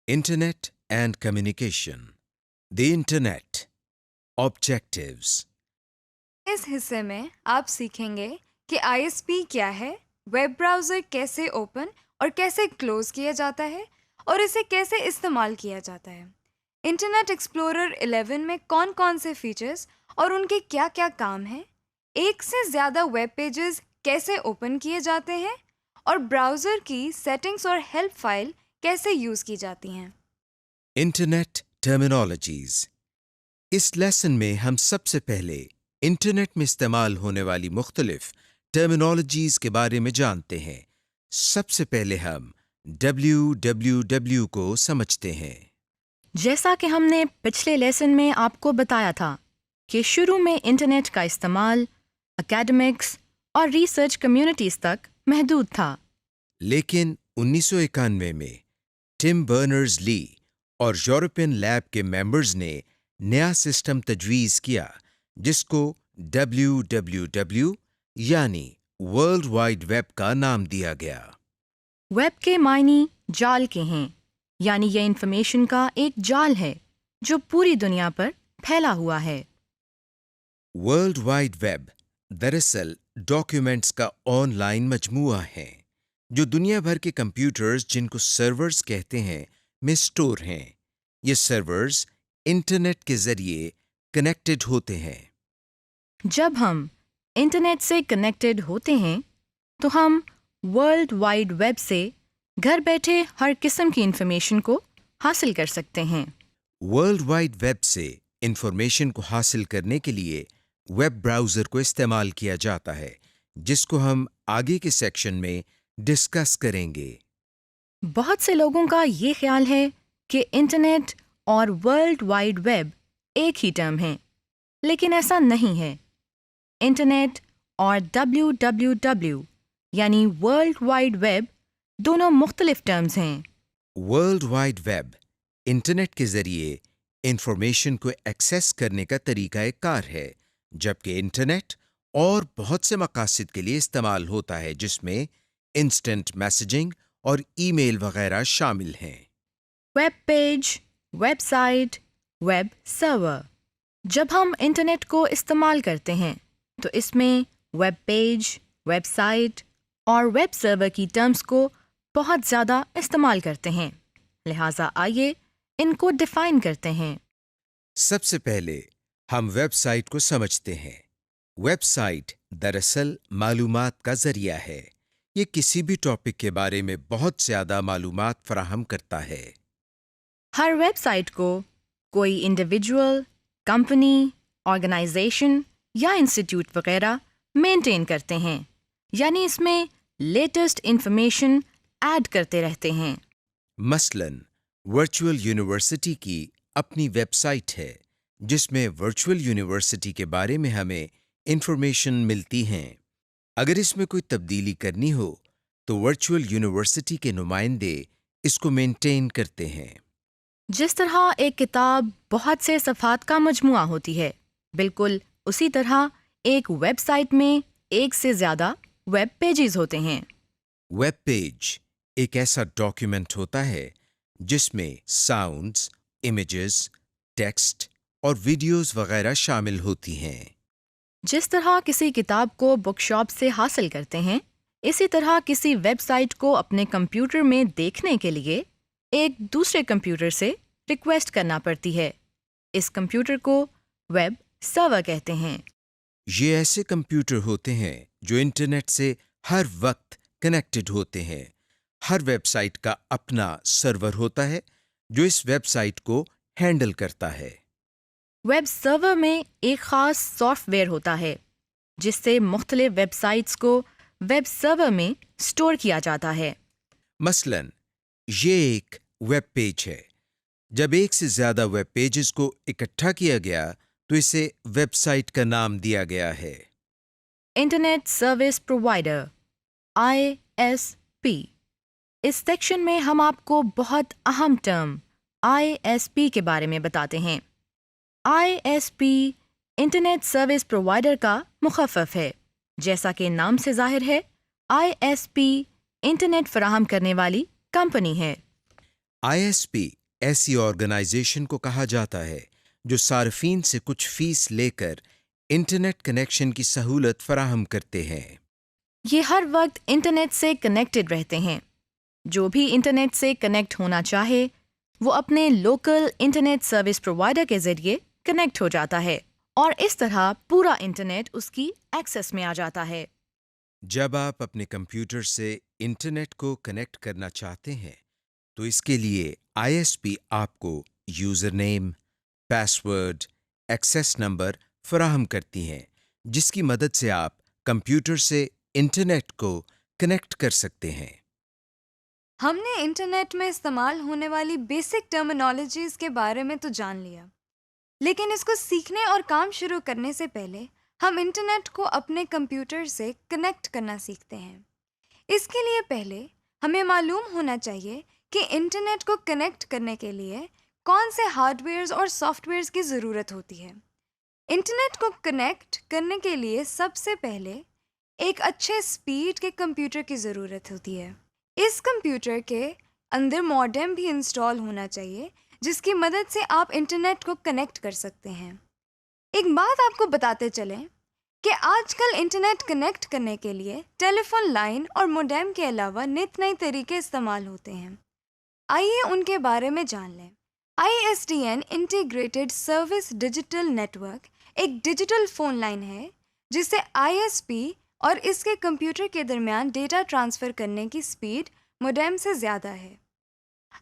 Internet and communication. The Internet. Objectives. اس حصے میں آپ سیکھیں گے کہ ISP کیا ہے، ویب براؤزر کیسے اوپن اور کیسے کلوز کیا جاتا ہے اور اسے کیسے استعمال کیا جاتا ہے۔ انٹرنیٹ ایکسپلورر 11 میں کون کون سے فیچرز اور ان کے کیا کیا کام ہیں، ایک سے زیادہ ویب پیجز کیسے اوپن کیے جاتے ہیں اور براؤزر کی سیٹنگز اور ہیلپ فائل کیسے یوز کی جاتی ہیں۔ Internet terminologies. اس لیسن میں ہم سب سے پہلے انٹرنیٹ میں استعمال ہونے والی مختلف ٹرمینالوجیز کے بارے میں جانتے ہیں۔ سب سے پہلے ہم www کو سمجھتے ہیں۔ جیسا کہ ہم نے پچھلے لیسن میں آپ کو بتایا تھا کہ شروع میں انٹرنیٹ کا استعمال اکیڈمکس اور ریسرچ کمیونٹیز تک محدود تھا، لیکن 1991 میں ٹم برنرز لی اور یورپین لیب کے ممبرز نے نیا سسٹم تجویز کیا جس کو www یعنی ورلڈ وائڈ ویب کا نام دیا گیا۔ ویب کے معنی جال کے ہیں، یعنی یہ انفارمیشن کا ایک جال ہے جو پوری دنیا پر پھیلا ہوا ہے۔ ورلڈ وائڈ ویب دراصل ڈاکیومنٹس کا آن لائن مجموعہ ہے جو دنیا بھر کے کمپیوٹرز جن کو سرورز کہتے ہیں میں اسٹور ہیں۔ یہ سرورز انٹرنیٹ کے ذریعے کنیکٹڈ ہوتے ہیں۔ جب ہم انٹرنیٹ سے کنیکٹڈ ہوتے ہیں تو ہم ورلڈ وائڈ ویب سے گھر بیٹھے ہر قسم کی انفارمیشن کو حاصل کر سکتے ہیں۔ ورلڈ وائڈ ویب سے انفارمیشن کو حاصل کرنے کے لیے ویب براؤزر کو استعمال کیا جاتا ہے جس کو ہم آگے کے سیکشن میں ڈسکس کریں گے۔ بہت سے لوگوں کا یہ خیال ہے کہ انٹرنیٹ اور ورلڈ وائڈ ویب ایک ہی ٹرم ہیں، لیکن ایسا نہیں ہے۔ انٹرنیٹ اور www یعنی ورلڈ وائڈ ویب دونوں مختلف ٹرمز ہیں۔ ورلڈ وائڈ ویب انٹرنیٹ کے ذریعے انفارمیشن کو ایکسیس کرنے کا طریقہ کار ہے، جبکہ انٹرنیٹ اور بہت سے مقاصد کے لیے استعمال ہوتا ہے جس میں انسٹنٹ میسیجنگ اور ای میل وغیرہ شامل ہیں۔ Web page, web site, web server. جب ہم انٹرنیٹ کو استعمال کرتے ہیں تو اس میں ویب پیج، ویب سائٹ اور ویب سرور کی ٹرمز کو بہت زیادہ استعمال کرتے ہیں، لہٰذا آئیے ان کو ڈیفائن کرتے ہیں۔ سب سے پہلے ہم ویب سائٹ کو سمجھتے ہیں۔ ویب سائٹ دراصل معلومات کا ذریعہ ہے۔ یہ کسی بھی ٹاپک کے بارے میں بہت زیادہ معلومات فراہم کرتا ہے۔ ہر ویب سائٹ کو کوئی انڈیویجول، کمپنی، آرگنائزیشن یا انسٹیٹیوٹ وغیرہ مینٹین کرتے ہیں، یعنی اس میں لیٹسٹ انفارمیشن ایڈ کرتے رہتے ہیں۔ مثلاً ورچوئل یونیورسٹی کی اپنی ویب سائٹ ہے جس میں ورچوئل یونیورسٹی کے بارے میں ہمیں انفارمیشن ملتی ہیں۔ اگر اس میں کوئی تبدیلی کرنی ہو تو ورچوئل یونیورسٹی کے نمائندے اس کو مینٹین کرتے ہیں۔ جس طرح ایک کتاب بہت سے صفحات کا مجموعہ ہوتی ہے، بالکل اسی طرح ایک ویب سائٹ میں ایک سے زیادہ ویب پیجز ہوتے ہیں۔ ویب پیج ایک ایسا ڈاکیومنٹ ہوتا ہے جس میں ساؤنڈز، امیجز، ٹیکسٹ اور ویڈیوز وغیرہ شامل ہوتی ہیں۔ جس طرح کسی کتاب کو بک شاپ سے حاصل کرتے ہیں، اسی طرح کسی ویب سائٹ کو اپنے کمپیوٹر میں دیکھنے کے لیے ایک دوسرے کمپیوٹر سے ریکویسٹ کرنا پڑتی ہے۔ اس کمپیوٹر کو ویب سرور کہتے ہیں۔ یہ ایسے کمپیوٹر ہوتے ہیں جو انٹرنیٹ سے ہر وقت کنیکٹڈ ہوتے ہیں۔ ہر ویب سائٹ کا اپنا سرور ہوتا ہے جو اس ویب سائٹ کو ہینڈل کرتا ہے۔ ویب سرور میں ایک خاص سافٹ ویئر ہوتا ہے جس سے مختلف ویب سائٹس کو ویب سرور میں اسٹور کیا جاتا ہے۔ مثلاً یہ ایک ویب پیج ہے۔ جب ایک سے زیادہ ویب پیجز کو اکٹھا کیا گیا تو اسے ویب سائٹ کا نام دیا گیا ہے۔ Internet service provider ISP۔ اس سیکشن میں ہم آپ کو بہت اہم ٹرم ISP کے بارے میں بتاتے ہیں۔ ISP انٹرنیٹ سروس پرووائڈر کا مخفف ہے۔ جیسا کہ نام سے ظاہر ہے، ISP انٹرنیٹ فراہم کرنے والی کمپنی ہے۔ ISP ایسی آرگنائزیشن کو کہا جاتا ہے جو صارفین سے کچھ فیس لے کر انٹرنیٹ کنیکشن کی سہولت فراہم کرتے ہیں۔ یہ ہر وقت انٹرنیٹ سے کنیکٹڈ رہتے ہیں۔ جو بھی انٹرنیٹ سے کنیکٹ ہونا چاہے وہ اپنے لوکل انٹرنیٹ سروس پرووائڈر کے ذریعے کنیکٹ ہو جاتا ہے اور اس طرح پورا انٹرنیٹ اس کی ایکسس میں آ جاتا ہے۔ جب آپ اپنے کمپیوٹر سے انٹرنیٹ کو کنیکٹ کرنا چاہتے ہیں تو اس کے لیے ISP آپ کو یوزر نیم، پاس ورڈ، ایکسیس نمبر فراہم کرتی ہیں جس کی مدد سے آپ کمپیوٹر سے انٹرنیٹ کو کنیکٹ کر سکتے ہیں۔ ہم نے انٹرنیٹ میں استعمال ہونے والی بیسک ٹرمینالوجیز کے بارے میں تو جان لیا، لیکن اس کو سیکھنے اور کام شروع کرنے سے پہلے ہم انٹرنیٹ کو اپنے کمپیوٹر سے کنیکٹ کرنا سیکھتے ہیں۔ اس کے لیے پہلے ہمیں معلوم ہونا چاہیے کہ انٹرنیٹ کو کنیکٹ کرنے کے لیے کون سے ہارڈ ویئرز اور سافٹ ویئرز کی ضرورت ہوتی ہے۔ انٹرنیٹ کو کنیکٹ کرنے کے لیے سب سے پہلے ایک اچھے اسپیڈ کے کمپیوٹر کی ضرورت ہوتی ہے۔ اس کمپیوٹر کے اندر ماڈم بھی انسٹال ہونا چاہیے جس کی مدد سے آپ انٹرنیٹ کو کنیکٹ کر سکتے ہیں۔ ایک بات آپ کو بتاتے چلیں کہ آج کل انٹرنیٹ کنیکٹ کرنے کے لیے ٹیلی فون لائن اور موڈم کے علاوہ نت نئے طریقے استعمال ہوتے ہیں۔ آئیے ان کے بارے میں جان لیں۔ ISDN integrated service digital network ایک ڈیجیٹل فون لائن ہے جسے ISP اور اس کے کمپیوٹر کے درمیان ڈیٹا ٹرانسفر کرنے کی سپیڈ موڈم سے زیادہ ہے۔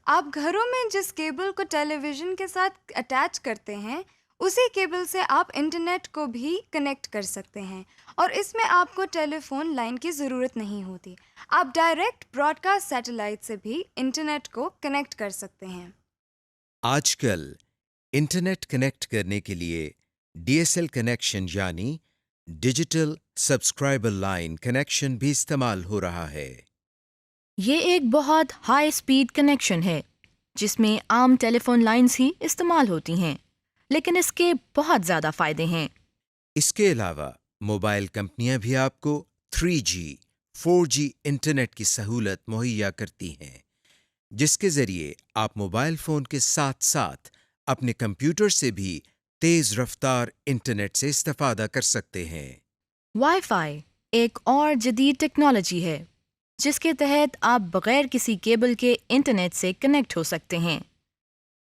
آپ گھروں میں جس کیبل کو ٹیلی ویژن کے ساتھ اٹیچ کرتے ہیں اسی کیبل سے آپ انٹرنیٹ کو بھی کنیکٹ کر سکتے ہیں اور اس میں آپ کو ٹیلی فون لائن کی ضرورت نہیں ہوتی۔ آپ ڈائریکٹ براڈ کاسٹ سیٹلائٹ سے بھی انٹرنیٹ کو کنیکٹ کر سکتے ہیں۔ آج کل انٹرنیٹ کنیکٹ کرنے کے لیے DSL کنیکشن یعنی ڈیجیٹل سبسکرائبر لائن کنیکشن بھی استعمال ہو رہا ہے۔ یہ ایک بہت ہائی اسپیڈ کنیکشن ہے جس میں عام ٹیلی فون لائنز ہی استعمال ہوتی ہیں، لیکن اس کے بہت زیادہ فائدے ہیں۔ اس کے علاوہ موبائل کمپنیاں بھی آپ کو 3G، 4G انٹرنیٹ کی سہولت مہیا کرتی ہیں جس کے ذریعے آپ موبائل فون کے ساتھ ساتھ اپنے کمپیوٹر سے بھی تیز رفتار انٹرنیٹ سے استفادہ کر سکتے ہیں۔ وائی فائی ایک اور جدید ٹیکنالوجی ہے جس کے تحت آپ بغیر کسی کیبل کے انٹرنیٹ سے کنیکٹ ہو سکتے ہیں۔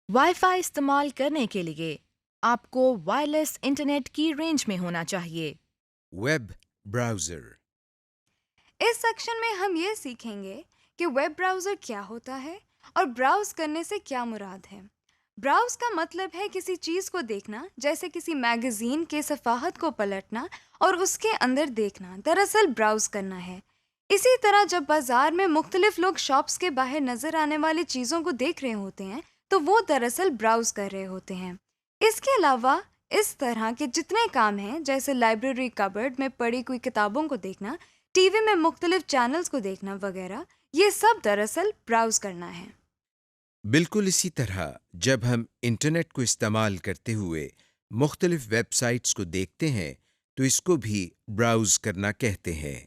وائی فائی استعمال کرنے کے لیے آپ کو وائرلیس انٹرنیٹ کی رینج میں ہونا چاہیے۔ Web browser. اس سیکشن میں ہم یہ سیکھیں گے کہ ویب براؤزر کیا ہوتا ہے اور براؤز کرنے سے کیا مراد ہے۔ براؤز کا مطلب ہے کسی چیز کو دیکھنا، جیسے کسی میگزین کے صفحات کو پلٹنا اور اس کے اندر دیکھنا، دراصل براؤز کرنا ہے۔ اسی طرح جب بازار میں مختلف لوگ شاپس کے باہر نظر آنے والی چیزوں کو دیکھ رہے ہوتے ہیں تو وہ دراصل براؤز کر رہے ہوتے ہیں۔ اس کے علاوہ اس طرح کے جتنے کام ہیں جیسے لائبریری کبرڈ میں پڑی کوئی کتابوں کو دیکھنا، ٹی وی میں مختلف چینلز کو دیکھنا وغیرہ، یہ سب دراصل براؤز کرنا ہے۔ بالکل اسی طرح جب ہم انٹرنیٹ کو استعمال کرتے ہوئے مختلف ویب سائٹس کو دیکھتے ہیں تو اس کو بھی براؤز کرنا کہتے ہیں۔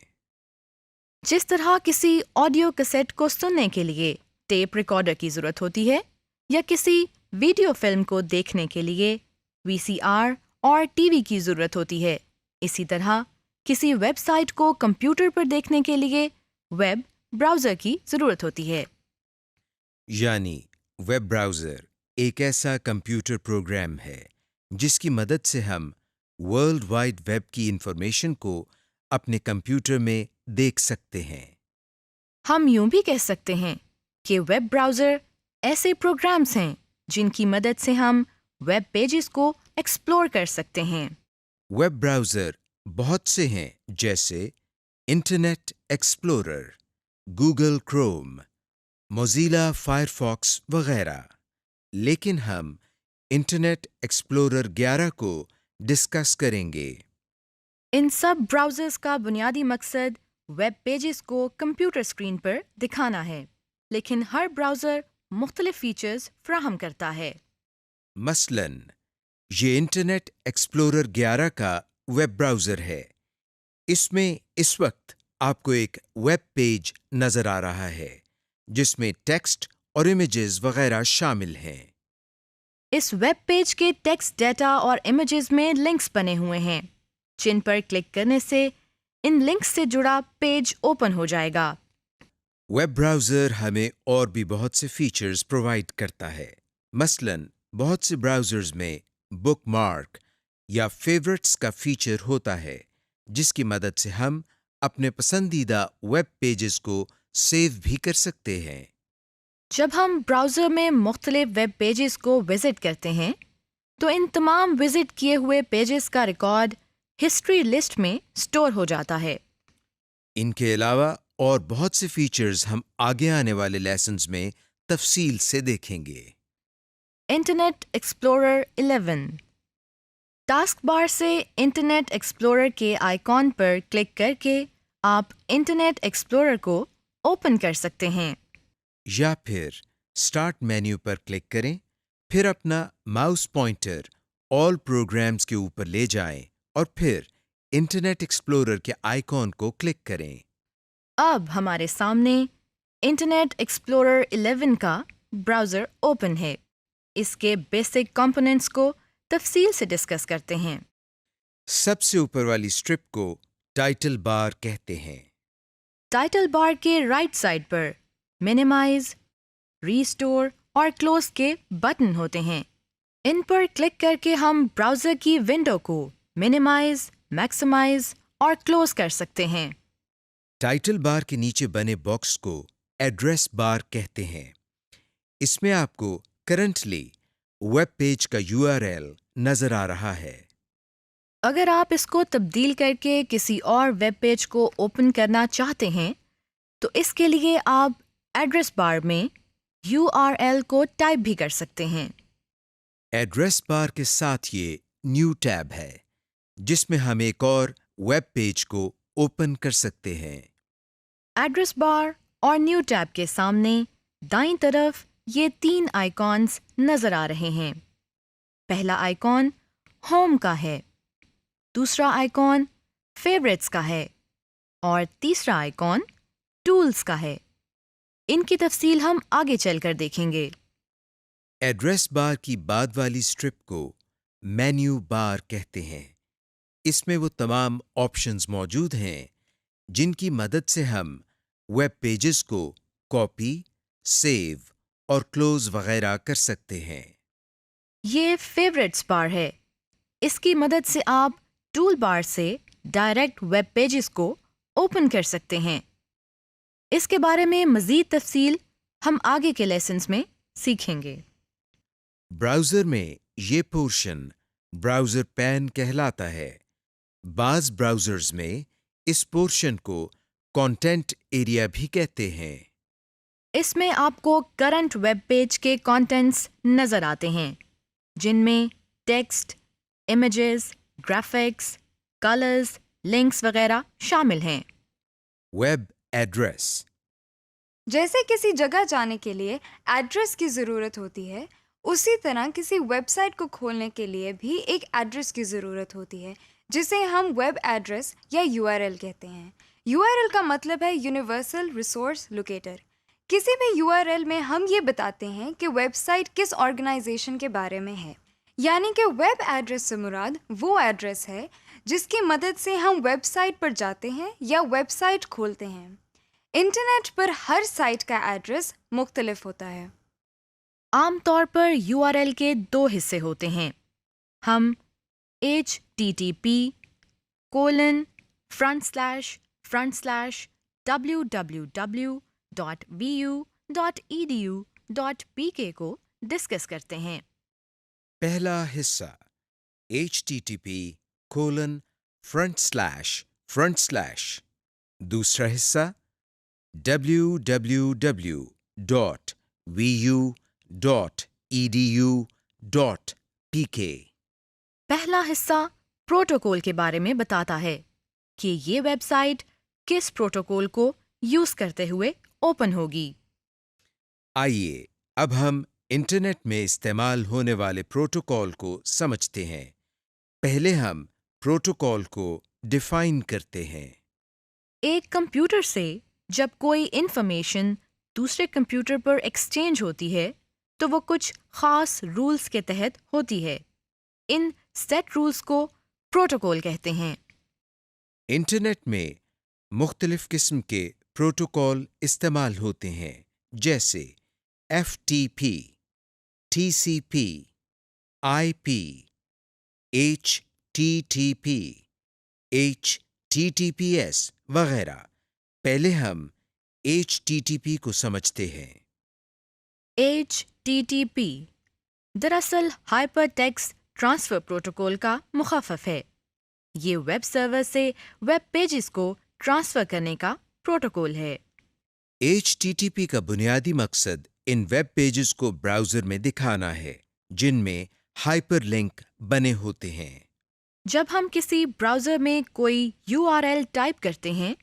جس طرح کسی آڈیو کیسٹ کو سننے کے لیے ٹیپ ریکارڈر کی ضرورت ہوتی ہے یا کسی ویڈیو فلم کو دیکھنے کے لیے VCR اور ٹی وی کی ضرورت ہوتی ہے، اسی طرح کسی ویب سائٹ کو کمپیوٹر پر دیکھنے کے لیے ویب براؤزر کی ضرورت ہوتی ہے۔ یعنی ویب براؤزر ایک ایسا کمپیوٹر پروگرام ہے جس کی مدد سے ہم ورلڈ وائڈ ویب کی انفارمیشن کو اپنے کمپیوٹر میں دیکھ سکتے ہیں۔ ہم یوں بھی کہہ سکتے ہیں کہ ویب براؤزر ایسے پروگرامز ہیں جن کی مدد سے ہم ویب پیجز کو ایکسپلور کر سکتے ہیں۔ ویب براؤزر بہت سے ہیں جیسے Internet Explorer, Google Chrome, Mozilla Firefox وغیرہ، لیکن ہم انٹرنیٹ ایکسپلورر 11 کو ڈسکس کریں گے۔ ان سب براؤزرز کا بنیادی مقصد ویب پیجز کو کمپیوٹر اسکرین پر دکھانا ہے، لیکن ہر براؤزر مختلف فیچرز فراہم کرتا ہے۔ مثلاً یہ انٹرنیٹ ایکسپلورر 11 کا ویب براؤزر ہے۔ اس میں اس وقت آپ کو ایک ویب پیج نظر آ رہا ہے جس میں ٹیکسٹ اور امیجز وغیرہ شامل ہیں۔ اس ویب پیج کے ٹیکسٹ ڈیٹا اور امیجز میں لنکس بنے ہوئے ہیں جن پر کلک کرنے سے ان لنکس سے جڑا پیج اوپن ہو جائے گا۔ ویب براؤزر ہمیں اور بھی بہت سے فیچرز پرووائڈ کرتا ہے۔ مثلاً بہت سے براؤزرز میں بک مارک یا فیورٹس کا فیچر ہوتا ہے جس کی مدد سے ہم اپنے پسندیدہ ویب پیجز کو سیو بھی کر سکتے ہیں۔ جب ہم براؤزر میں مختلف ویب پیجز کو وزٹ کرتے ہیں تو ان تمام وزٹ کیے ہوئے پیجز کا ریکارڈ ہسٹری لسٹ میں سٹور ہو جاتا ہے۔ ان کے علاوہ اور بہت سے فیچرز ہم آگے آنے والے لیسنز میں تفصیل سے دیکھیں گے۔ Internet explorer 11۔ ٹاسک بار سے انٹرنیٹ ایکسپلورر کے آئیکن پر کلک کر کے آپ انٹرنیٹ ایکسپلورر کو اوپن کر سکتے ہیں۔ یا پھر اسٹارٹ مینیو پر کلک کریں، پھر اپنا ماؤس پوائنٹر آل پروگرامز کے اوپر لے جائیں اور پھر انٹرنیٹ ایکسپلورر کے آئیکن کو کلک کریں۔ اب ہمارے سامنے انٹرنیٹ ایکسپلورر 11 کا براؤزر اوپن ہے۔ اس کے بیسک کمپوننٹس کو تفصیل سے ڈسکس کرتے ہیں۔ سب سے اوپر والی اسٹرپ کو ٹائٹل بار کہتے ہیں۔ ٹائٹل بار کے رائٹ سائڈ پر منیمائز، ریسٹور اور کلوز کے بٹن ہوتے ہیں۔ ان پر کلک کر کے ہم براؤزر کی ونڈو کو منیمائز، میکسیمائز اور کلوز کر سکتے ہیں۔ ٹائٹل بار کے نیچے بنے باکس کو ایڈریس بار کہتے ہیں۔ اس میں آپ کو کرنٹلی ویب پیج کا URL نظر آ رہا ہے۔ اگر آپ اس کو تبدیل کر کے کسی اور ویب پیج کو اوپن کرنا چاہتے ہیں تو اس کے لیے آپ ایڈریس بار میں URL کو ٹائپ بھی کر سکتے ہیں۔ ایڈریس بار کے ساتھ یہ نیو ٹیب ہے جس میں ہم ایک اور ویب پیج کو اوپن کر سکتے ہیں۔ ایڈریس بار اور نیو ٹیب کے سامنے دائیں طرف یہ 3 آئیکونز نظر آ رہے ہیں۔ پہلا آئیکن ہوم کا ہے، دوسرا آئیکن فیورٹس کا ہے اور تیسرا آئیکن ٹولز کا ہے۔ ان کی تفصیل ہم آگے چل کر دیکھیں گے۔ ایڈریس بار کی بعد والی اسٹرپ کو مینیو بار کہتے ہیں۔ اس میں وہ تمام آپشنز موجود ہیں جن کی مدد سے ہم ویب پیجز کو کاپی، سیو اور کلوز وغیرہ کر سکتے ہیں۔ یہ فیورٹس بار ہے۔ اس کی مدد سے آپ ٹول بار سے ڈائریکٹ ویب پیجز کو اوپن کر سکتے ہیں۔ اس کے بارے میں مزید تفصیل ہم آگے کے لیسنز میں سیکھیں گے۔ براؤزر میں یہ پورشن براؤزر پین کہلاتا ہے۔ بعض براؤزرز میں اس پورشن کو کانٹینٹ ایریا بھی کہتے ہیں۔ اس میں آپ کو کرنٹ ویب پیج کے کانٹینٹس نظر آتے ہیں جن میں text, images, graphics, colours, links وغیرہ شامل ہیں۔ ویب ایڈریس جیسے کسی جگہ جانے کے لیے ایڈریس کی ضرورت ہوتی ہے، اسی طرح کسی ویب سائٹ کو کھولنے کے لیے بھی ایک ایڈریس کی ضرورت ہوتی ہے جسے ہم ویب ایڈریس یا URL کہتے ہیں۔ URL کا مطلب ہے یونیورسل ریسورس لوکیٹر۔ کسی بھی URL میں ہم یہ بتاتے ہیں کہ ویب سائٹ کس آرگنائزیشن کے بارے میں ہے، یعنی کہ ویب ایڈریس سے مراد وہ ایڈریس ہے جس کی مدد سے ہم ویب سائٹ پر جاتے ہیں یا ویب سائٹ کھولتے ہیں۔ انٹرنیٹ پر ہر سائٹ کا ایڈریس مختلف ہوتا ہے۔ عام طور پر URL کے 2 حصے ہوتے ہیں۔ ہم http://www.vu.edu.pk کو ڈسکس کرتے ہیں۔ پہلا حصہ http:// دوسرا حصہ www.vu.edu.pk۔ پہلا حصہ پروٹوکول کے بارے میں بتاتا ہے کہ یہ ویب سائٹ کس پروٹوکول کو یوز کرتے ہوئے اوپن ہوگی۔ آئیے اب ہم انٹرنیٹ میں استعمال ہونے والے پروٹوکول کو سمجھتے ہیں۔ پہلے ہم پروٹوکول کو ڈیفائن کرتے ہیں۔ ایک کمپیوٹر سے جب کوئی انفارمیشن دوسرے کمپیوٹر پر ایکسچینج ہوتی ہے تو وہ کچھ خاص رولز کے تحت ہوتی ہے۔ ان سیٹ رولز کو پروٹوکول کہتے ہیں۔ انٹرنیٹ میں مختلف قسم کے پروٹوکول استعمال ہوتے ہیں، جیسے F T P, T C P, I P, H T T P, H T T P S وغیرہ۔ پہلے ہم ایچ ٹی ٹی پی کو سمجھتے ہیں۔ HTTP دراصل ہائپر ٹیکسٹ ٹرانسفر پروٹوکول کا مخفف ہے۔ یہ ویب سرور سے ویب پیجز کو ٹرانسفر کرنے کا پروٹوکول ہے۔ ایچ ٹی ٹی پی کا بنیادی مقصد ان ویب پیجز کو براؤزر میں دکھانا ہے جن میں ہائپر لنک بنے ہوتے ہیں۔ جب ہم کسی براؤزر میں کوئی URL ٹائپ کرتے ہیں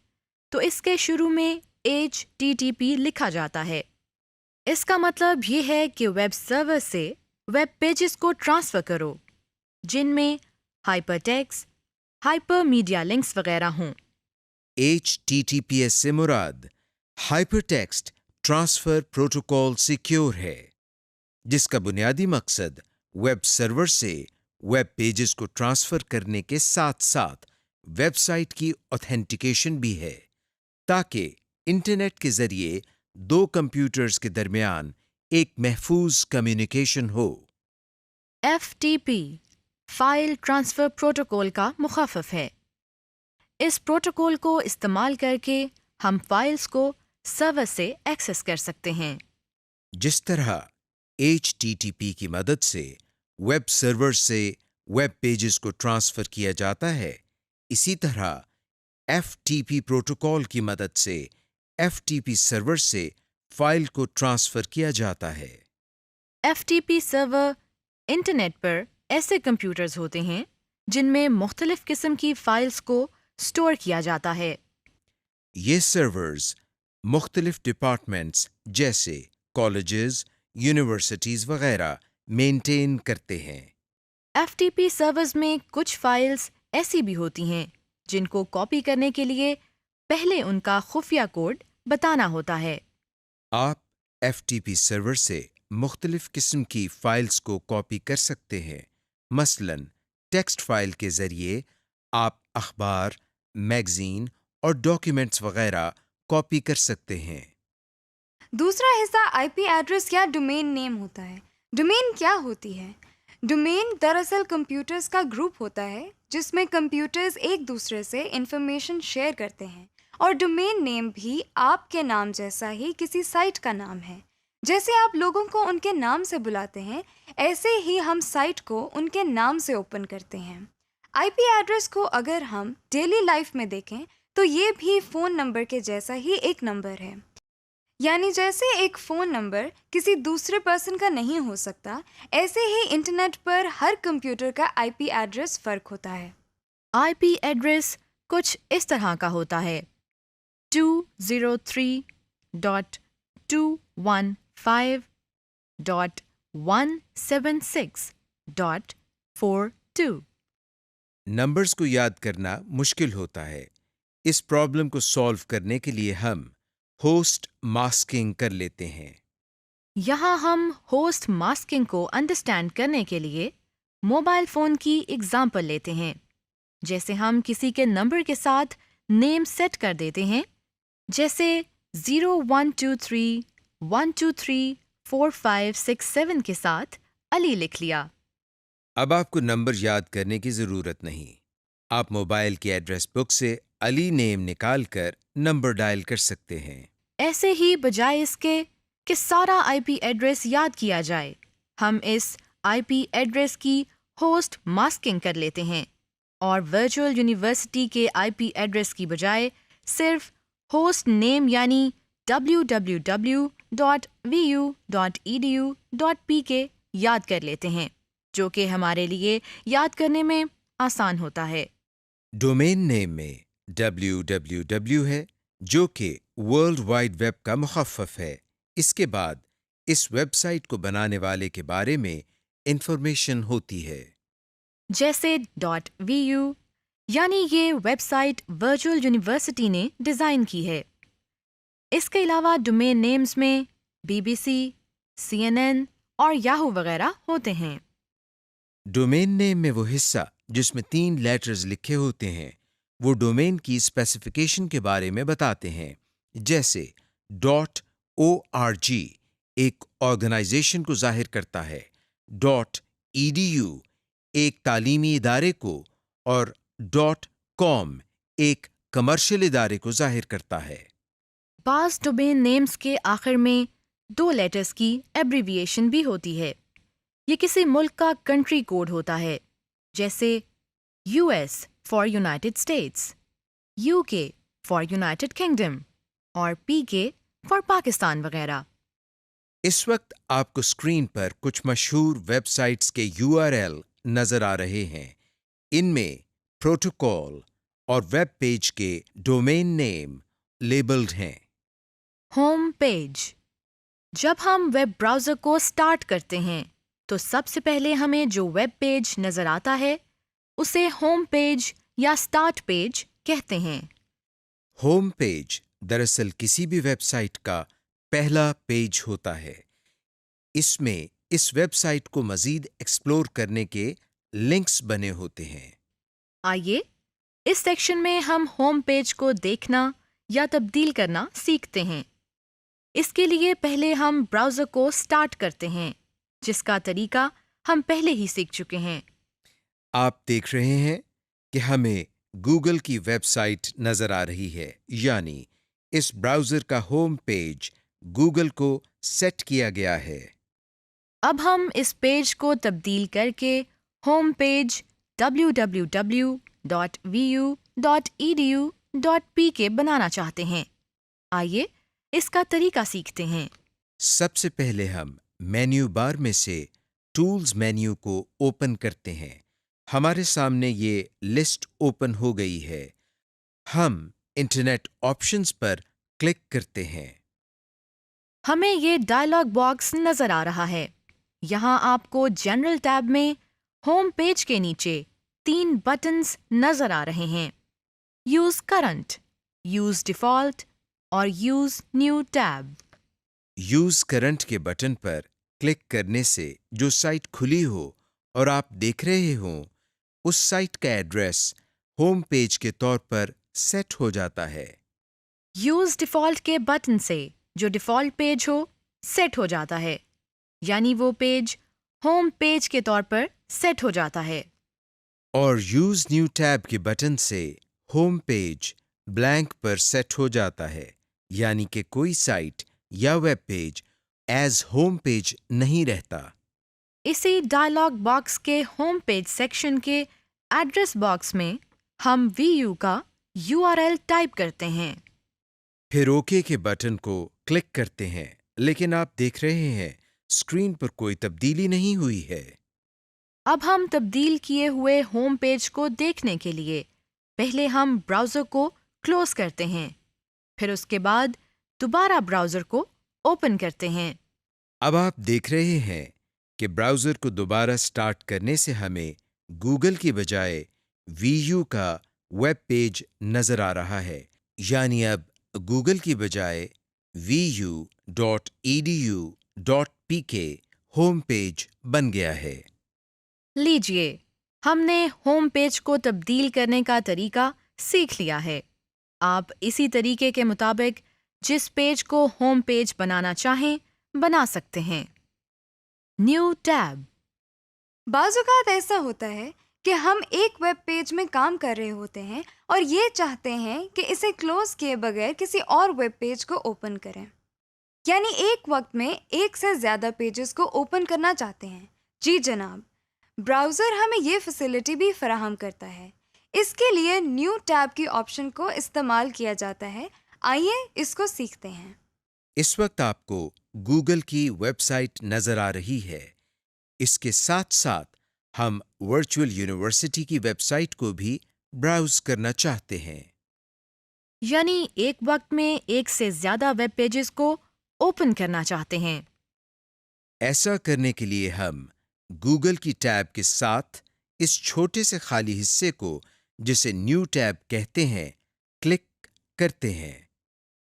تو اس کے شروع میں HTTP لکھا جاتا ہے۔ اس کا مطلب یہ ہے کہ ویب سرور سے ویب پیجز کو ٹرانسفر کرو جن میں hypertext, hypermedia links وغیرہ ہوں۔ H T T P S سے مراد hypertext transfer protocol secure ہے، جس کا بنیادی مقصد ویب سرور سے ویب پیجز کو ٹرانسفر کرنے کے ساتھ ساتھ ویب سائٹ کی اوتھینٹیکیشن بھی ہے، تاکہ انٹرنیٹ کے ذریعے دو کمپیوٹرز کے درمیان ایک محفوظ کمیونیکیشن ہو۔ FTP فائل ٹرانسفر پروٹوکول کا مخفف ہے۔ اس پروٹوکول کو استعمال کر کے ہم فائلز کو سرور سے ایکسس کر سکتے ہیں۔ جس طرح ایچ ٹی ٹی پی کی مدد سے ویب سرور سے ویب پیجز کو ٹرانسفر کیا جاتا ہے، اسی طرح ایف ٹی پی پروٹوکول کی مدد سے ایف ٹی پی سرور سے فائل کو ٹرانسفر کیا جاتا ہے۔ FTP سرور انٹرنیٹ پر ایسے کمپیوٹرز ہوتے ہیں جن میں مختلف قسم کی فائلز کو سٹور کیا جاتا ہے۔ یہ سرورز مختلف ڈپارٹمنٹس جیسے کالجز، یونیورسٹیز وغیرہ مینٹین کرتے ہیں۔ FTP سرورز میں کچھ فائلز ایسی بھی ہوتی ہیں جن کو کاپی کرنے کے لیے پہلے ان کا خفیہ کوڈ بتانا ہوتا ہے۔ آپ ایف ٹی پی سرور سے مختلف قسم کی فائلز کو کاپی کر سکتے ہیں، مثلاً ٹیکسٹ فائل کے ذریعے آپ اخبار، میگزین اور ڈاکیومنٹس وغیرہ کاپی کر سکتے ہیں۔ دوسرا حصہ آئی پی ایڈریس یا ڈومین نیم ہوتا ہے۔ ڈومین کیا ہوتی ہے؟ ڈومین دراصل کمپیوٹرز کا گروپ ہوتا ہے جس میں کمپیوٹرز ایک دوسرے سے انفارمیشن شیئر کرتے ہیں، اور ڈومین نیم بھی آپ کے نام جیسا ہی کسی سائٹ کا نام ہے۔ جیسے آپ لوگوں کو ان کے نام سے بلاتے ہیں، ایسے ہی ہم سائٹ کو ان کے نام سے اوپن کرتے ہیں۔ آئی پی ایڈریس کو اگر ہم ڈیلی لائف میں دیکھیں تو یہ بھی فون نمبر کے جیسا ہی ایک نمبر ہے۔ یعنی جیسے ایک فون نمبر کسی دوسرے پرسن کا نہیں ہو سکتا، ایسے ہی انٹرنیٹ پر ہر کمپیوٹر کا آئی پی ایڈریس فرق ہوتا ہے۔ آئی پی ایڈریس کچھ اس طرح کا ہوتا ہے: 203.215.176.42۔ نمبرز کو یاد کرنا مشکل ہوتا ہے۔ اس پرابلم کو سالو کرنے کے لیے ہم ہوسٹ ماسکنگ کر لیتے ہیں۔ یہاں ہم ہوسٹ ماسکنگ کو انڈرسٹینڈ کرنے کے لیے موبائل فون کی اگزامپل لیتے ہیں۔ جیسے ہم کسی کے نمبر کے ساتھ نیم سیٹ کر دیتے ہیں، جیسے 0123123456 کے ساتھ علی لکھ لیا۔ اب آپ کو نمبر یاد کرنے کی ضرورت نہیں۔ آپ موبائل کی ایڈریس بک سے علی نیم نکال کر نمبر ڈائل کر سکتے ہیں۔ ایسے ہی بجائے اس کے کہ سارا آئی پی ایڈریس یاد کیا جائے، ہم اس آئی پی ایڈریس کی ہوسٹ ماسکنگ کر لیتے ہیں اور ورچوئل یونیورسٹی کے آئی پی ایڈریس کی بجائے صرف ہوسٹ نیم یعنی www.vu.edu.pk یاد کر لیتے ہیں، جو کہ ہمارے لیے یاد کرنے میں آسان ہوتا ہے۔ ڈومین نیم میں www ہے، جو کہ ورلڈ وائڈ ویب کا مخفف ہے۔ اس کے بعد اس ویب سائٹ کو بنانے والے کے بارے میں انفارمیشن ہوتی ہے، جیسے .vu یعنی یہ ویب سائٹ ورچوئل یونیورسٹی نے ڈیزائن کی ہے۔ اس کے علاوہ ڈومین نیمز میں BBC, CNN اور یاہو وغیرہ ہوتے ہیں۔ ڈومین نیم میں وہ حصہ جس میں 3 لیٹرز لکھے ہوتے ہیں وہ ڈومین کی اسپیسیفیکیشن کے بارے میں بتاتے ہیں، جیسے .org ایک آرگنائزیشن کو ظاہر کرتا ہے، .edu ایک تعلیمی ادارے کو اور .com ایک کمرشل ادارے کو ظاہر کرتا ہے۔ بعض ڈومین نیمز کے آخر میں 2 لیٹرز کی ایبریویشن بھی ہوتی ہے۔ یہ کسی ملک کا کنٹری کوڈ ہوتا ہے، جیسے US for United States, UK for United kingdom اور PK فار پاکستان وغیرہ۔ اس وقت آپ کو اسکرین پر کچھ مشہور ویب سائٹس کے URL نظر آ رہے ہیں۔ ان میں پروٹوکول اور ویب پیج کے ڈومین نیم لیبلڈ ہیں۔ Home page. جب ہم ویب براؤزر کو سٹارٹ کرتے ہیں تو سب سے پہلے ہمیں جو ویب پیج نظر آتا ہے اسے ہوم پیج یا سٹارٹ پیج کہتے ہیں۔ ہوم پیج دراصل کسی بھی ویب سائٹ کا پہلا پیج ہوتا ہے۔ اس میں اس ویب سائٹ کو مزید ایکسپلور کرنے کے لنکس بنے ہوتے ہیں۔ آئیے اس سیکشن میں ہم ہوم پیج کو دیکھنا یا تبدیل کرنا سیکھتے ہیں۔ اس کے لیے پہلے ہم براؤزر کو سٹارٹ کرتے ہیں، جس کا طریقہ ہم پہلے ہی سیکھ چکے ہیں۔ آپ دیکھ رہے ہیں کہ ہمیں گوگل کی ویب سائٹ نظر آ رہی ہے، یعنی اس براؤزر کا ہوم پیج گوگل کو سیٹ کیا گیا ہے۔ اب ہم اس پیج کو تبدیل کر کے ہوم پیج www.vu.edu.pk بنانا چاہتے ہیں۔ آئیے اس کا طریقہ سیکھتے ہیں۔ سب سے پہلے ہم مینیو بار میں سے ٹولز مینیو کو اوپن کرتے ہیں۔ ہمارے سامنے یہ لسٹ اوپن ہو گئی ہے۔ ہم انٹرنیٹ آپشنز پر کلک کرتے ہیں۔ ہمیں یہ ڈائلاگ باکس نظر آ رہا ہے۔ یہاں آپ کو جنرل ٹیب میں ہوم پیج کے نیچے 3 بٹنز نظر آ رہے ہیں: یوز کرنٹ، یوز ڈیفالٹ اور use new tab. Use current کے بٹن پر کلک کرنے سے جو سائٹ کھلی ہو اور آپ دیکھ رہے ہوں اس سائٹ کا ایڈریس ہوم پیج کے طور پر سیٹ ہو جاتا ہے۔ یوز ڈیفالٹ کے بٹن سے جو ڈیفالٹ پیج ہو سیٹ ہو جاتا ہے، یعنی وہ پیج ہوم پیج کے طور پر سیٹ ہو جاتا ہے۔ اور یوز نیو ٹیب کے بٹن سے ہوم پیج بلینک پر سیٹ ہو جاتا ہے، یعنی کہ کوئی سائٹ یا web page as home page نہیں رہتا۔ اسی ڈائلاگ باکس کے ہوم پیج سیکشن کے ایڈریس باکس میں ہم VU کا URL ٹائپ کرتے ہیں۔ پھر اوکے کے بٹن کو کلک کرتے ہیں، لیکن آپ دیکھ رہے ہیں اسکرین پر کوئی تبدیلی نہیں ہوئی ہے۔ اب ہم تبدیل کیے ہوئے ہوم پیج کو دیکھنے کے لیے پہلے ہم براؤزر کو کلوز کرتے ہیں، پھر اس کے بعد دوبارہ براؤزر کو اوپن کرتے ہیں۔ اب آپ دیکھ رہے ہیں کہ براؤزر کو دوبارہ سٹارٹ کرنے سے ہمیں گوگل کی بجائے VU کا ویب پیج نظر آ رہا ہے، یعنی اب گوگل کی بجائے vu.edu.pk ہوم پیج بن گیا ہے۔ لیجئے ہم نے ہوم پیج کو تبدیل کرنے کا طریقہ سیکھ لیا ہے۔ آپ اسی طریقے کے مطابق جس پیج کو ہوم پیج بنانا چاہیں بنا سکتے ہیں۔ New tab. بعض اوقات ایسا ہوتا ہے کہ ہم ایک ویب پیج میں کام کر رہے ہوتے ہیں اور یہ چاہتے ہیں کہ اسے کلوز کیے بغیر کسی اور ویب پیج کو اوپن کریں، یعنی ایک وقت میں ایک سے زیادہ پیجز کو اوپن کرنا چاہتے ہیں۔ جی جناب، براؤزر ہمیں یہ فیسلٹی بھی فراہم کرتا ہے۔ اس کے لیے نیو ٹیب کی آپشن کو استعمال کیا جاتا ہے۔ آئیے اس کو سیکھتے ہیں۔ اس وقت آپ کو گوگل کی ویب سائٹ نظر آ رہی ہے۔ اس کے ساتھ ساتھ ہم ورچوئل یونیورسٹی کی ویب سائٹ کو بھی براؤز کرنا چاہتے ہیں۔ یعنی ایک وقت میں ایک سے زیادہ ویب پیجز کو اوپن کرنا چاہتے ہیں۔ ایسا کرنے کے لیے ہم گوگل کی ٹیب کے ساتھ اس چھوٹے سے خالی حصے کو جسے نیو ٹیب کہتے ہیں کلک کرتے ہیں۔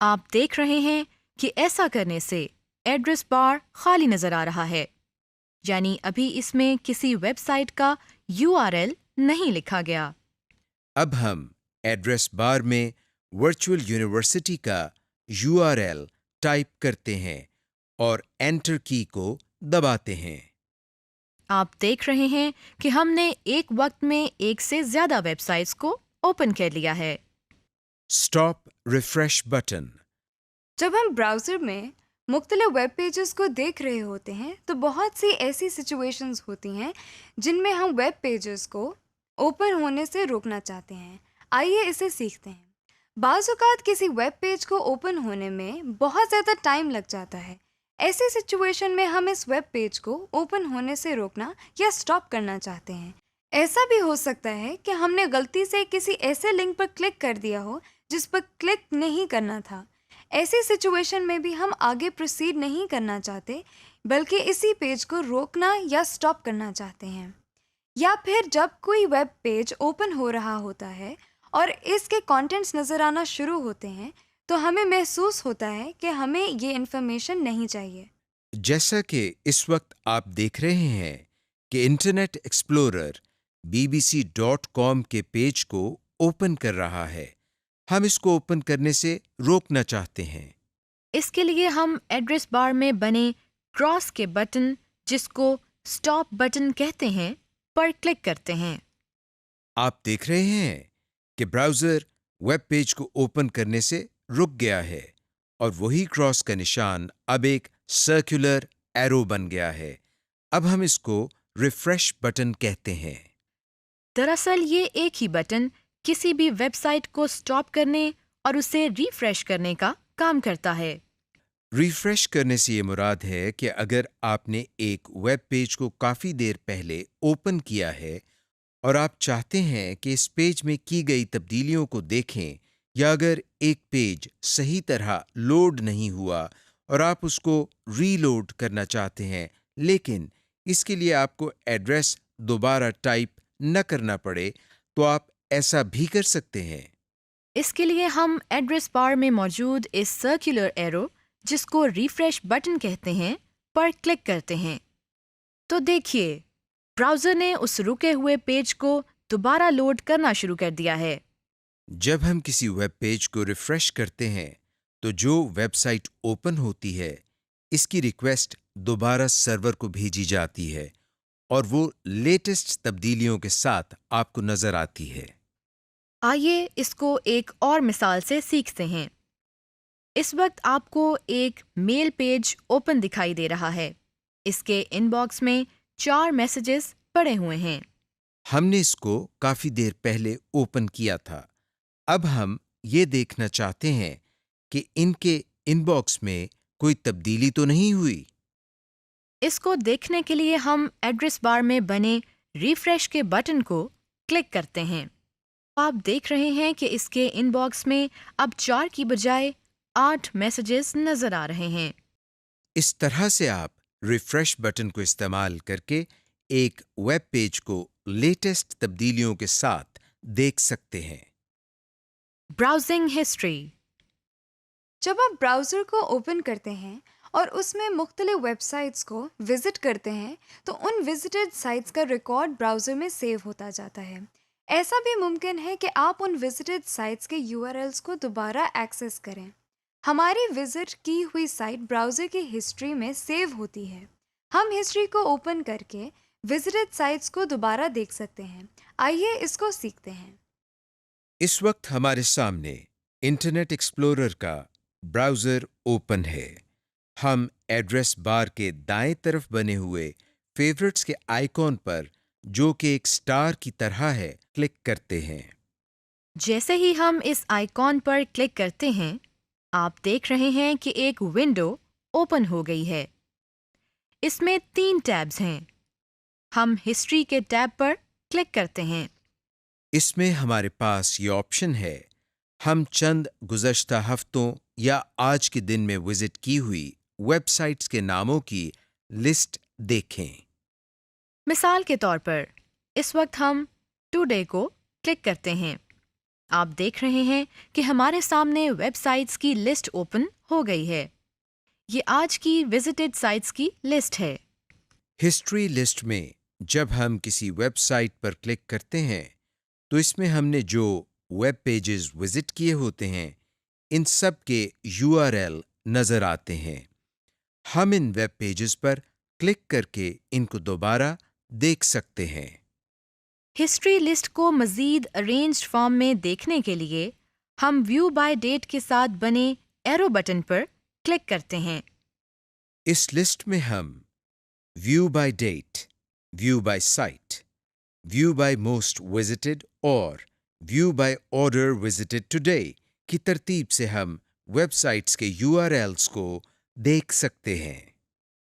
آپ دیکھ رہے ہیں کہ ایسا کرنے سے ایڈریس بار خالی نظر آ رہا ہے، یعنی ابھی اس میں کسی ویب سائٹ کا URL نہیں لکھا گیا۔ اب ہم ایڈریس بار میں ورچوئل یونیورسٹی کا URL ٹائپ کرتے ہیں اور انٹر کی کو دباتے ہیں۔ آپ دیکھ رہے ہیں کہ ہم نے ایک وقت میں ایک سے زیادہ ویب سائٹس کو اوپن کر لیا ہے۔ Stop refresh button. جب ہم براؤزر میں مختلف ویب پیجز کو دیکھ رہے ہوتے ہیں تو بہت سی ایسی سچویشنز ہوتی ہیں جن میں ہم ویب پیجز کو اوپن ہونے سے روکنا چاہتے ہیں۔ آئیے اسے سیکھتے ہیں۔ بعض اوقات کسی ویب پیج کو اوپن ہونے میں بہت زیادہ ٹائم لگ جاتا ہے۔ ایسی سچویشن میں ہم اس ویب پیج کو اوپن ہونے سے روکنا یا اسٹاپ کرنا چاہتے ہیں۔ ایسا بھی ہو سکتا ہے کہ ہم نے غلطی سے کسی ایسے لنک پر کلک کر دیا ہو جس پر کلک نہیں کرنا تھا۔ ایسی سچویشن میں بھی ہم آگے پروسیڈ نہیں کرنا چاہتے بلکہ اسی پیج کو روکنا یا اسٹاپ کرنا چاہتے ہیں۔ یا پھر جب کوئی ویب پیج اوپن ہو رہا ہوتا ہے اور اس کے کانٹینٹس نظر آنا شروع ہوتے ہیں تو ہمیں محسوس ہوتا ہے کہ ہمیں یہ انفارمیشن نہیں چاہیے۔ جیسا کہ اس وقت آپ دیکھ رہے ہیں کہ انٹرنیٹ ایکسپلورر BBC.com کے پیج کو اوپن کر رہا ہے، ہم اس کو اوپن کرنے سے روکنا چاہتے ہیں۔ اس کے لیے ہم ایڈریس بار میں بنے کراس کے بٹن، جس کو اسٹاپ بٹن کہتے ہیں، پر کلک کرتے ہیں۔ آپ دیکھ رہے ہیں کہ براؤزر ویب پیج کو اوپن کرنے سے رک گیا ہے اور وہی کراس کا نشان اب ایک سرکولر ایرو بن گیا ہے۔ اب ہم اس کو ریفریش بٹن کہتے ہیں۔ دراصل یہ ایک ہی بٹن کسی بھی ویب سائٹ کو اسٹاپ کرنے اور اسے ریفریش کرنے کا کام کرتا ہے۔ ریفریش کرنے سے یہ مراد ہے کہ اگر آپ نے ایک ویب پیج کو کافی دیر پہلے اوپن کیا ہے اور آپ چاہتے ہیں کہ اس پیج میں کی گئی تبدیلیوں کو دیکھیں، یا اگر ایک پیج صحیح طرح لوڈ نہیں ہوا اور آپ اس کو ری لوڈ کرنا چاہتے ہیں لیکن اس کے لیے آپ کو ایڈریس دوبارہ ٹائپ نہ کرنا پڑے، تو آپ ایسا بھی کر سکتے ہیں۔ اس کے لیے ہم ایڈریس بار میں موجود اس سرکولر ایرو، جس کو ریفریش بٹن کہتے ہیں، پر کلک کرتے ہیں۔ تو دیکھیے، براؤزر نے اس رکے ہوئے پیج کو دوبارہ لوڈ کرنا شروع کر دیا ہے۔ جب ہم کسی ویب پیج کو ریفریش کرتے ہیں تو جو ویب سائٹ اوپن ہوتی ہے اس کی ریکویسٹ دوبارہ سرور کو بھیجی جاتی ہے اور وہ لیٹسٹ تبدیلیوں کے ساتھ آپ کو نظر آتی ہے۔ آئیے اس کو ایک اور مثال سے سیکھتے ہیں۔ اس وقت آپ کو ایک میل پیج اوپن دکھائی دے رہا ہے۔ اس کے ان باکس میں 4 میسیجز پڑے ہوئے ہیں۔ ہم نے اس کو کافی دیر پہلے اوپن کیا تھا۔ اب ہم یہ دیکھنا چاہتے ہیں کہ ان کے ان باکس میں کوئی تبدیلی تو نہیں ہوئی۔ اس کو دیکھنے کے لیے ہم ایڈریس بار میں بنے ریفریش کے بٹن کو کلک کرتے ہیں۔ آپ دیکھ رہے ہیں کہ اس کے ان باکس میں اب 4 کی بجائے 8 میسیجز نظر آ رہے ہیں۔ اس طرح سے آپ ریفریش بٹن کو استعمال کر کے ایک ویب پیج کو لیٹسٹ تبدیلیوں کے ساتھ دیکھ سکتے ہیں۔ Browsing history. جب آپ براؤزر کو اوپن کرتے ہیں اور اس میں مختلف ویب سائٹس کو وزٹ کرتے ہیں تو ان وزٹڈ سائٹس کا ریکارڈ براؤزر میں سیو ہوتا جاتا ہے۔ ایسا بھی ممکن ہے کہ آپ ان وزٹڈ سائٹس کے URLs کو دوبارہ ایکسس کریں۔ ہماری وزٹ کی ہوئی سائٹ براؤزر کی ہسٹری میں سیو ہوتی ہے۔ ہم ہسٹری کو اوپن کر کے وزٹڈ سائٹس کو دوبارہ دیکھ سکتے ہیں۔ آئیے اس کو سیکھتے ہیں۔ اس وقت ہمارے سامنے انٹرنیٹ ایکسپلورر کا براؤزر اوپن ہے۔ ہم ایڈریس بار کے دائیں طرف بنے ہوئے فیورٹس کے آئیکن پر، جو کہ ایک سٹار کی طرح ہے، کلک کرتے ہیں۔ جیسے ہی ہم اس آئیکن پر کلک کرتے ہیں، آپ دیکھ رہے ہیں کہ ایک ونڈو اوپن ہو گئی ہے۔ اس میں 3 ٹیبز ہیں۔ ہم ہسٹری کے ٹیب پر کلک کرتے ہیں۔ اس میں ہمارے پاس یہ آپشن ہے، ہم چند گزشتہ ہفتوں یا آج کے دن میں وزٹ کی ہوئی ویب سائٹس کے ناموں کی لسٹ دیکھیں۔ مثال کے طور پر، اس وقت ہم ٹوڈے کو کلک کرتے ہیں۔ آپ دیکھ رہے ہیں کہ ہمارے سامنے ویب سائٹس کی لسٹ اوپن ہو گئی ہے۔ یہ آج کی وزٹڈ سائٹس کی لسٹ ہے۔ ہسٹری لسٹ میں جب ہم کسی ویب سائٹ پر کلک کرتے ہیں تو اس میں ہم نے جو ویب پیجز وزٹ کیے ہوتے ہیں ان سب کے URL نظر آتے ہیں۔ ہم in web pages per click کر کے ان کو دوبارہ دیکھ سکتے ہیں۔ ہسٹری لسٹ کو مزید ارینجڈ فارم میں دیکھنے کے لیے ہم ویو بائی ڈیٹ کے ساتھ بنے ایرو بٹن پر کلک کرتے ہیں۔ اس لسٹ میں ہم view by date, view by site, view by most visited اور view by order visited today کی ترتیب سے ہم ویب سائٹس کے URLs کو دیکھ سکتے ہیں۔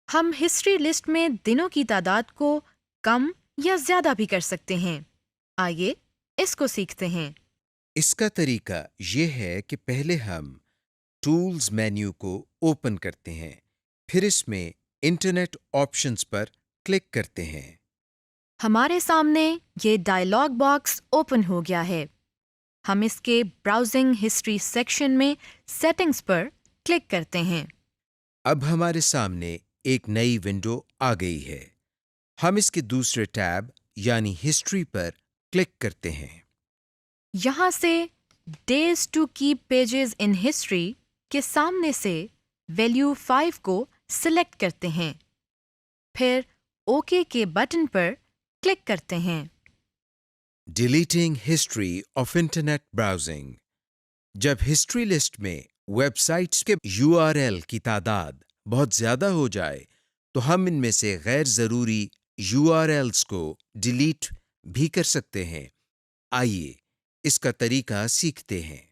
ہم ہسٹری لسٹ میں دنوں کی تعداد کو کم یا زیادہ بھی کر سکتے ہیں۔ آئیے اس کو سیکھتے ہیں۔ اس کا طریقہ یہ ہے کہ پہلے ہم ٹولز مینیو کو اوپن کرتے ہیں، پھر اس میں انٹرنیٹ آپشنز پر کلک کرتے ہیں۔ ہمارے سامنے یہ ڈائلاگ باکس اوپن ہو گیا ہے۔ ہم اس کے براؤزنگ ہسٹری سیکشن میں سیٹنگز پر کلک کرتے ہیں۔ اب ہمارے سامنے ایک نئی ونڈو آ گئی ہے۔ ہم اس کے دوسرے ٹیب یعنی ہسٹری پر کلک کرتے ہیں۔ یہاں سے days to keep pages in history کے سامنے سے ویلیو 5 کو سلیکٹ کرتے ہیں، پھر اوکے کے بٹن پر کلک کرتے ہیں۔ Deleting history of internet browsing. جب ہسٹری لسٹ میں ویب سائٹس کے URL کی تعداد بہت زیادہ ہو جائے تو ہم ان میں سے غیر ضروری URLs کو ڈیلیٹ بھی کر سکتے ہیں۔ آئیے اس کا طریقہ سیکھتے ہیں۔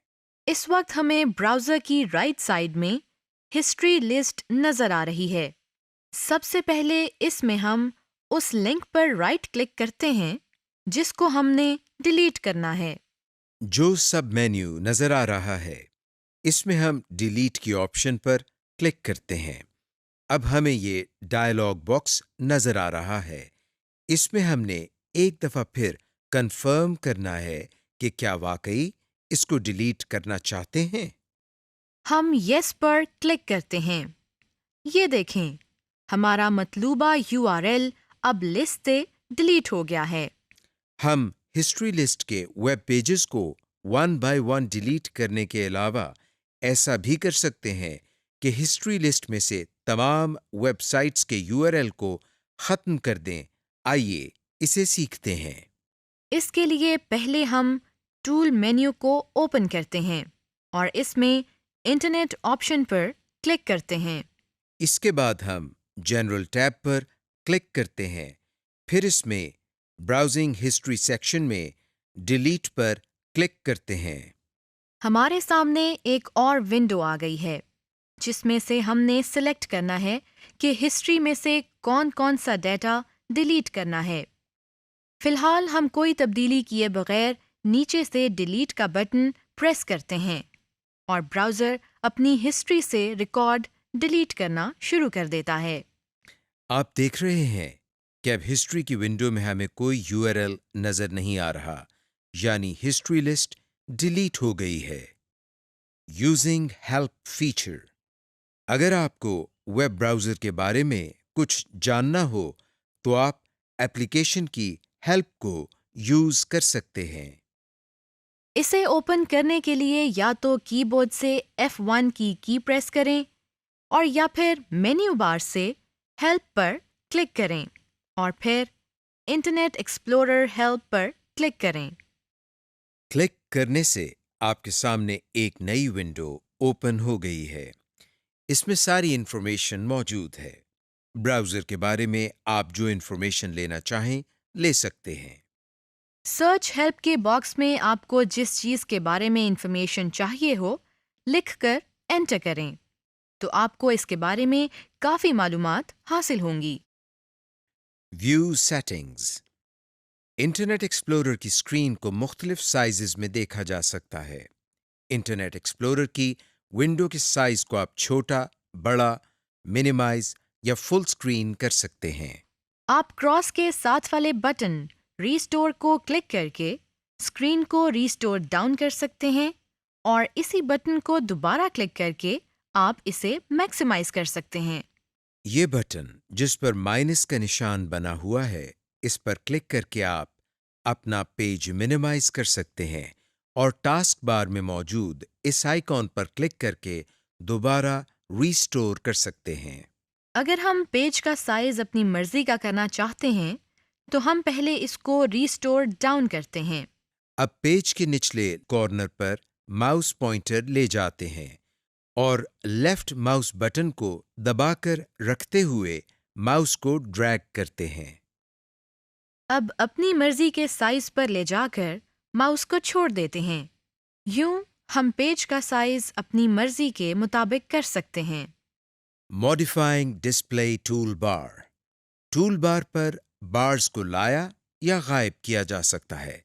اس وقت ہمیں براؤزر کی رائٹ سائڈ میں ہسٹری لسٹ نظر آ رہی ہے۔ سب سے پہلے اس میں ہم اس لنک پر رائٹ کلک کرتے ہیں جس کو ہم نے ڈیلیٹ کرنا ہے۔ جو سب مینیو نظر آ رہا ہے اس میں ہم ڈیلیٹ کی آپشن پر کلک کرتے ہیں۔ اب ہمیں یہ ڈائلاگ باکس نظر آ رہا ہے۔ اس میں ہم نے ایک دفعہ پھر کنفرم کرنا ہے کہ کیا واقعی اس کو ڈیلیٹ کرنا چاہتے ہیں۔ ہم یس پر کلک کرتے ہیں۔ یہ دیکھیں ہمارا مطلوبہ URL اب لسٹ سے ڈیلیٹ ہو گیا ہے۔ ہم ہسٹری لسٹ کے ویب پیجز کو 1 by 1 ڈیلیٹ کرنے کے علاوہ ایسا بھی کر سکتے ہیں کہ ہسٹری لسٹ میں سے تمام ویب سائٹس کے URL کو ختم کر دیں۔ آئیے اسے سیکھتے ہیں۔ اس کے لیے پہلے ہم ٹول مینیو کو اوپن کرتے ہیں اور اس میں انٹرنیٹ آپشن پر کلک کرتے ہیں۔ اس کے بعد ہم جنرل ٹیب پر کلک کرتے ہیں، پھر اس میں براؤزنگ ہسٹری سیکشن میں ڈیلیٹ پر کلک کرتے ہیں۔ ہمارے سامنے ایک اور ونڈو آ گئی ہے جس میں سے ہم نے سلیکٹ کرنا ہے کہ ہسٹری میں سے کون کون سا ڈیٹا ڈیلیٹ کرنا ہے۔ فی الحال ہم کوئی تبدیلی کیے بغیر نیچے سے ڈیلیٹ کا بٹن پریس کرتے ہیں اور براؤزر اپنی ہسٹری سے ریکارڈ ڈیلیٹ کرنا شروع کر دیتا ہے۔ آپ دیکھ رہے ہیں کہ اب ہسٹری کی ونڈو میں ہمیں کوئی URL نظر نہیں آ رہا، یعنی ہسٹری لسٹ ڈیلیٹ ہو گئی ہے۔ Using help feature. اگر آپ کو ویب براؤزر کے بارے میں کچھ جاننا ہو تو آپ ایپلیکیشن کی ہیلپ کو یوز کر سکتے ہیں۔ اسے اوپن کرنے کے لیے یا تو کی بورڈ سے F1 کی پریس کریں اور یا پھر مینیو بار سے ہیلپ پر کلک کریں اور پھر انٹرنیٹ ایکسپلورر ہیلپ پر کلک کریں۔ کلک کرنے سے آپ کے سامنے ایک نئی ونڈو اوپن ہو گئی ہے۔ اس میں ساری انفارمیشن موجود ہے۔ براؤزر کے بارے میں آپ جو انفارمیشن لینا چاہیں لے سکتے ہیں۔ سرچ ہیلپ کے باکس میں آپ کو جس چیز کے بارے میں انفارمیشن چاہیے ہو لکھ کر انٹر کریں تو آپ کو اس کے بارے میں کافی معلومات حاصل ہوں گی۔ View settings. انٹرنیٹ ایکسپلورر کی اسکرین کو مختلف سائزز میں دیکھا جا سکتا ہے۔ انٹرنیٹ ایکسپلورر کی ونڈو کے سائز کو آپ چھوٹا، بڑا، منیمائز یا فل اسکرین کر سکتے ہیں۔ آپ کراس کے ساتھ والے بٹن ریسٹور کو کلک کر کے اسکرین کو ریسٹور ڈاؤن کر سکتے ہیں اور اسی بٹن کو دوبارہ کلک کر کے آپ اسے میکسیمائز کر سکتے ہیں۔ یہ بٹن جس پر مائنس کا نشان بنا ہوا ہے، اس پر کلک کر کے آپ اپنا پیج منیمائز کر سکتے ہیں اور ٹاسک بار میں موجود اس آئیکن پر کلک کر کے دوبارہ ریسٹور کر سکتے ہیں۔ اگر ہم پیج کا سائز اپنی مرضی کا کرنا چاہتے ہیں تو ہم پہلے اس کو ریسٹور ڈاؤن کرتے ہیں۔ اب پیج کے نچلے کارنر پر ماؤس پوائنٹر لے جاتے ہیں اور لیفٹ ماؤس بٹن کو دبا کر رکھتے ہوئے ماؤس کو ڈریگ کرتے ہیں۔ اب اپنی مرضی کے سائز پر لے جا کر ماؤس کو چھوڑ دیتے ہیں۔ یوں ہم پیج کا سائز اپنی مرضی کے مطابق کر سکتے ہیں۔ ماڈیفائنگ ڈسپلے ٹول بار پر بارز کو لایا یا غائب کیا جا سکتا ہے۔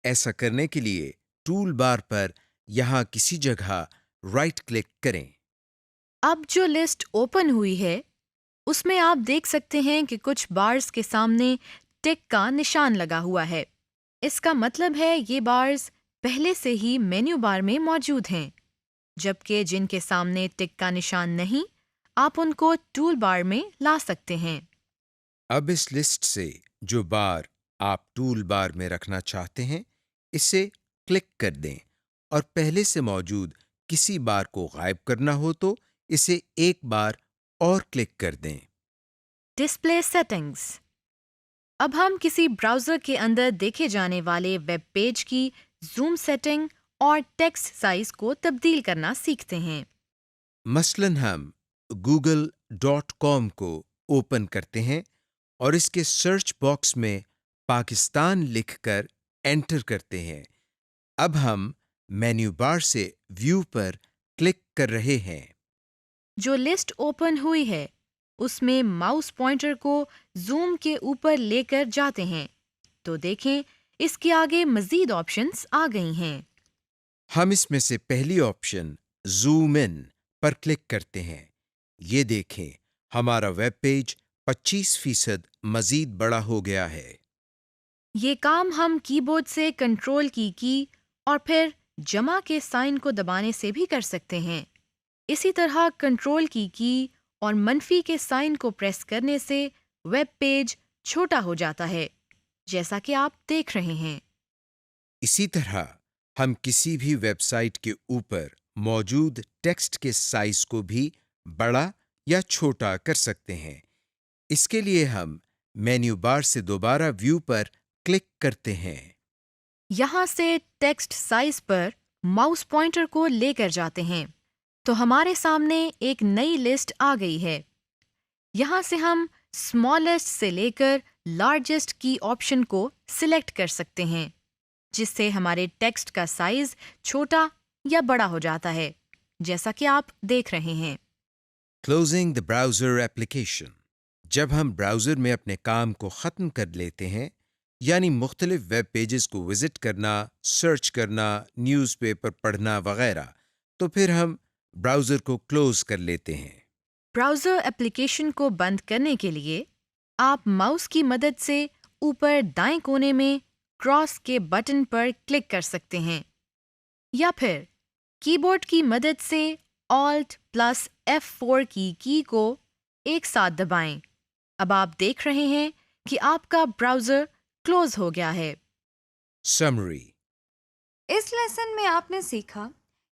ایسا کرنے کے لیے ٹول بار پر یہاں کسی جگہ رائٹ کلک کریں۔ اب جو لسٹ اوپن ہوئی ہے اس میں آپ دیکھ سکتے ہیں کہ کچھ بارز کے سامنے ٹک کا نشان لگا ہوا ہے۔ اس کا مطلب ہے یہ بارز پہلے سے ہی مینیو بار میں موجود ہیں، جبکہ جن کے سامنے ٹک کا نشان نہیں، آپ ان کو ٹول بار میں لا سکتے ہیں۔ اب اس لسٹ سے جو بار آپ ٹول بار میں رکھنا چاہتے ہیں اسے کلک کر دیں اور پہلے سے موجود کسی بار کو غائب کرنا ہو تو اسے ایک بار اور کلک کر دیں۔ Display settings. اب ہم کسی براؤزر کے اندر دیکھے جانے والے ویب پیج کی زوم سیٹنگ اور ٹیکسٹ سائز کو تبدیل کرنا سیکھتے ہیں۔ مثلاً ہم google.com کو اوپن کرتے ہیں اور اس کے سرچ باکس میں پاکستان لکھ کر انٹر کرتے ہیں۔ اب ہم مینیو بار سے ویو پر کلک کر رہے ہیں۔ جو لسٹ اوپن ہوئی ہے اس میں ماؤس پوائنٹر کو زوم کے اوپر لے کر جاتے ہیں تو دیکھیں اس کے آگے مزید آپشنز آ گئی ہیں۔ ہم اس میں سے پہلی option zoom in per click کرتے ہیں۔ یہ دیکھیں ہمارا ویب پیج 25% مزید بڑا ہو گیا ہے۔ یہ کام ہم کی بورڈ سے کنٹرول کی اور پھر جمع کے سائن کو دبانے سے بھی کر سکتے ہیں۔ اسی طرح کنٹرول کی اور منفی کے سائن کو پریس کرنے سے ویب پیج چھوٹا ہو جاتا ہے، جیسا کہ آپ دیکھ رہے ہیں۔ اسی طرح ہم کسی بھی ویب سائٹ کے اوپر موجود ٹیکسٹ کے سائز کو بھی بڑا یا چھوٹا کر سکتے ہیں۔ اس کے لیے ہم مینیو بار سے دوبارہ ویو پر کلک کرتے ہیں۔ یہاں سے ٹیکسٹ سائز پر ماؤس پوائنٹر کو لے کر جاتے ہیں تو ہمارے سامنے ایک نئی لسٹ آ گئی ہے۔ یہاں سے ہم اسمالسٹ سے لے کر لارجسٹ کی آپشن کو سلیکٹ کر سکتے ہیں، جس سے ہمارے ٹیکسٹ کا سائز چھوٹا یا بڑا ہو جاتا ہے، جیسا کہ آپ دیکھ رہے ہیں۔ Closing the browser application. جب ہم براؤزر میں اپنے کام کو ختم کر لیتے ہیں، یعنی مختلف ویب پیجز کو وزٹ کرنا، سرچ کرنا، نیوز پیپر پڑھنا وغیرہ، تو پھر ہم براؤزر کو کلوز کر لیتے ہیں۔ براؤزر ایپلیکیشن کو بند کرنے کے لیے آپ ماؤس کی مدد سے اوپر دائیں کونے میں کراس کے بٹن پر کلک کر سکتے ہیں یا پھر کی بورڈ کی مدد سے Alt+F4 کی کو ایک ساتھ دبائیں۔ اب آپ دیکھ رہے ہیں کہ آپ کا براؤزر کلوز ہو گیا ہے۔ سمری۔ اس لیسن میں آپ نے سیکھا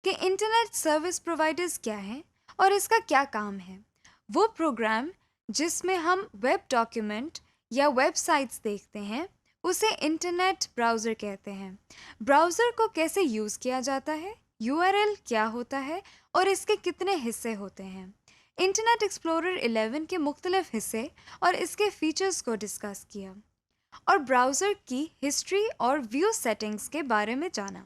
کہ انٹرنیٹ سروس پرووائڈرز کیا ہیں اور اس کا کیا کام ہے۔ وہ پروگرام جس میں ہم ویب ڈاکیومنٹ یا ویب سائٹس دیکھتے ہیں اسے انٹرنیٹ براؤزر کہتے ہیں۔ براؤزر کو کیسے یوز کیا جاتا ہے، URL کیا ہوتا ہے اور اس کے کتنے حصے ہوتے ہیں۔ انٹرنیٹ ایکسپلورر 11 کے مختلف حصے اور اس کے فیچرز کو ڈسکس کیا اور براؤزر کی ہسٹری اور ویو سیٹنگز کے بارے میں جانا۔